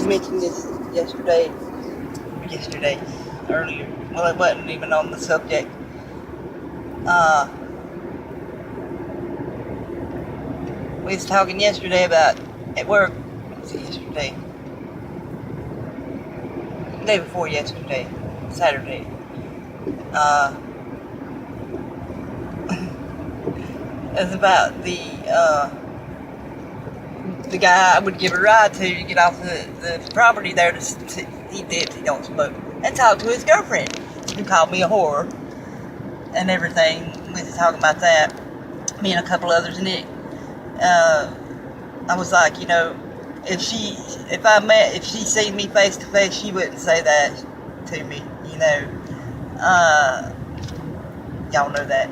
mentioned this earlier. Well, it wasn't even on the subject. We was talking yesterday about at work. What was it yesterday? The day before yesterday, Saturday. It was about the guy I would give a ride to get off the property there he don't smoke, and talk to his girlfriend, who called me a whore and everything. We was talking about that, me and a couple others, and I was like, if she seen me face to face, she wouldn't say that to me, y'all know that,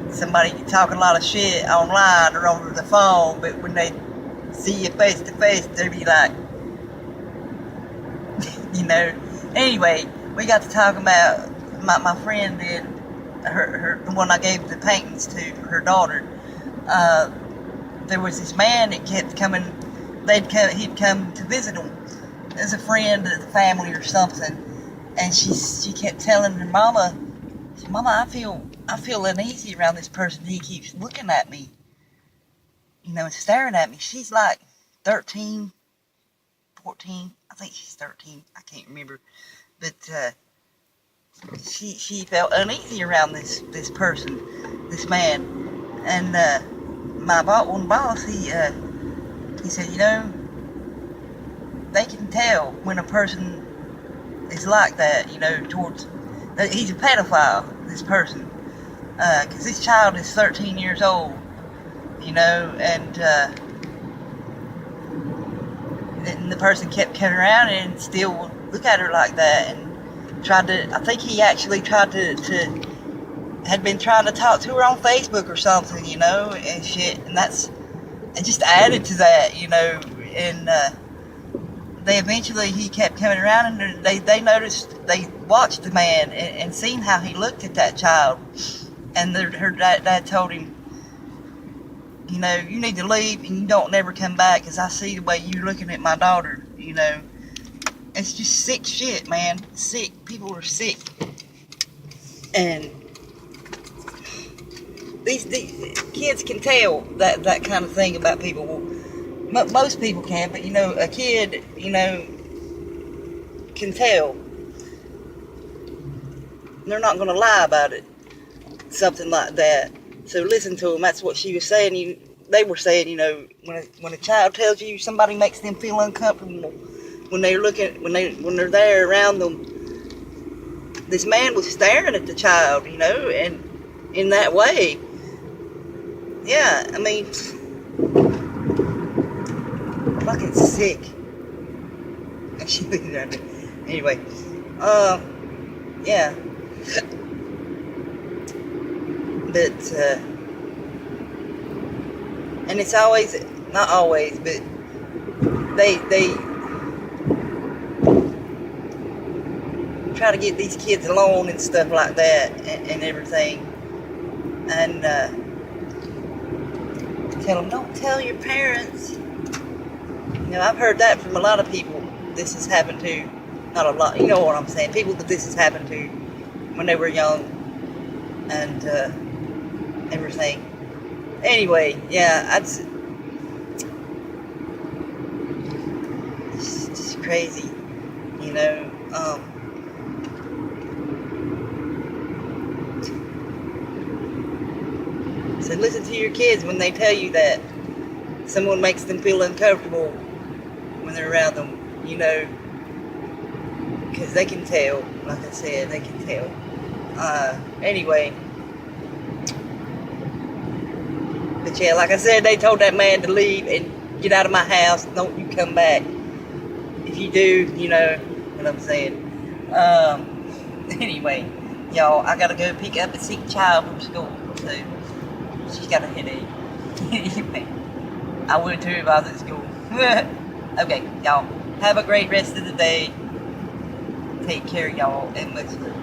somebody talking a lot of shit online or over the phone, but when they see you face to face, they'll be like, Anyway, we got to talking about my friend did the one I gave the paintings to her daughter. There was this man that kept coming. He'd come to visit them as a friend of the family or something, and she kept telling her mama, "Mama, I feel uneasy around this person. He keeps looking at me, and staring at me." She's like 13, 14. I think she's 13. I can't remember, but she felt uneasy around this person, this man, and my boss, he said, they can tell when a person is like that, towards, he's a pedophile, this person, because this child is 13 years old, and the person kept coming around and still would look at her like that, and I think he actually had been trying to talk to her on Facebook or something, and shit, and it just added to that, and he kept coming around, and they watched the man and seen how he looked at that child, and her dad told him, you need to leave and you don't never come back, because I see the way you're looking at my daughter, It's just sick shit, man. Sick. People are sick. And these kids can tell that kind of thing about people. Well, most people can, but a kid, can tell. They're not going to lie about it. Something like that. So listen to them. That's what she was saying. They were saying, when a child tells you somebody makes them feel uncomfortable when they're there around them. This man was staring at the child, and in that way. Yeah, I mean, fucking sick. Anyway, yeah. But, and it's always, not always, but they try to get these kids alone and stuff like that, and everything, and tell them, don't tell your parents. I've heard that from a lot of people. This has happened to, not a lot, you know what I'm saying, people that this has happened to when they were young, and everything. Anyway, yeah, it's just crazy, So listen to your kids when they tell you that someone makes them feel uncomfortable when they're around them, because they can tell, like I said, they can tell. Anyway, but yeah, like I said, they told that man to leave and get out of my house, don't you come back. If you do, you know what I'm saying. Anyway, y'all, I gotta go pick up a sick child from school, so she's got a headache. Anyway, I would too if I was at school. Okay, y'all, have a great rest of the day. Take care, y'all, and much love.